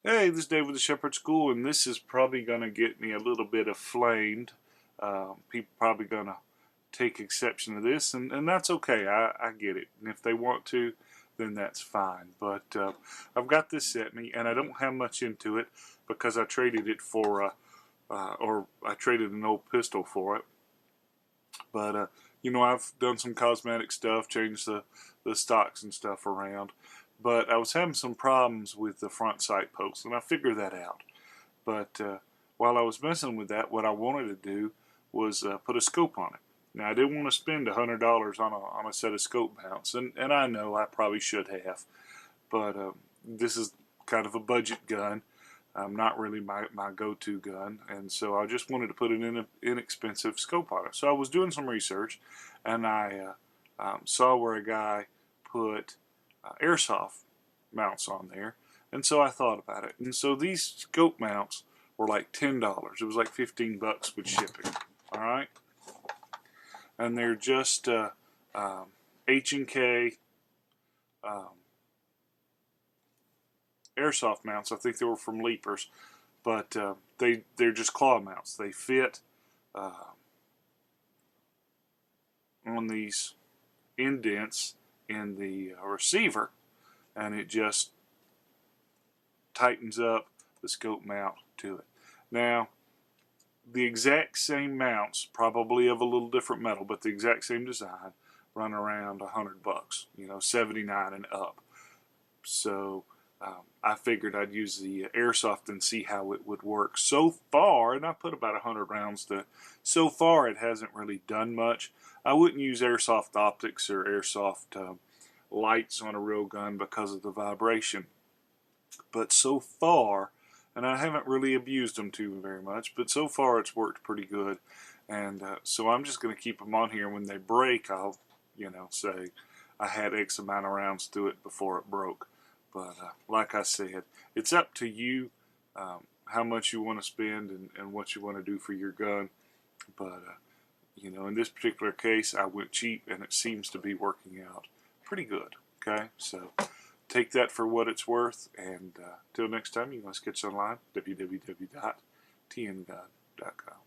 Hey, this is Dave with the Shepherd School, and this is probably going to get me a little bit aflamed. People probably going to take exception to this, and that's okay. I get it. And if they want to, then that's fine. But I've got this Cetme, and I don't have much into it because I traded it for, or I traded an old pistol for it. But I've done some cosmetic stuff, changed the stocks and stuff around. But I was having some problems with the front sight post, and I figured that out. But while I was messing with that, what I wanted to do was put a scope on it. Now, I didn't want to spend $100 on a set of scope mounts, and I know I probably should have. But this is kind of a budget gun. Not really my go-to gun, and so I just wanted to put an inexpensive scope on it. So I was doing some research, and I saw where a guy put Airsoft mounts on there, and so I thought about it. And so these scope mounts were like $10. It was like 15 bucks with shipping. All right, and they're just H&K Airsoft mounts. I think they were from Leapers, but they're just claw mounts. They fit on these indents in the receiver, and it just tightens up the scope mount to it. Now, the exact same mounts, probably of a little different metal, but the exact same design, run around $100, 79 and up. So I figured I'd use the Airsoft and see how it would work. So far, and I put about 100 rounds to, so far it hasn't really done much. I wouldn't use Airsoft optics or Airsoft lights on a real gun because of the vibration. But so far, and I haven't really abused them too very much, but so far it's worked pretty good. And so I'm just going to keep them on here. When they break, I'll, say I had X amount of rounds through it before it broke. But like I said, it's up to you how much you want to spend and what you want to do for your gun. But, in this particular case, I went cheap, and it seems to be working out pretty good. Okay, so take that for what it's worth. And till next time, you can catch us online, www.tngun.com.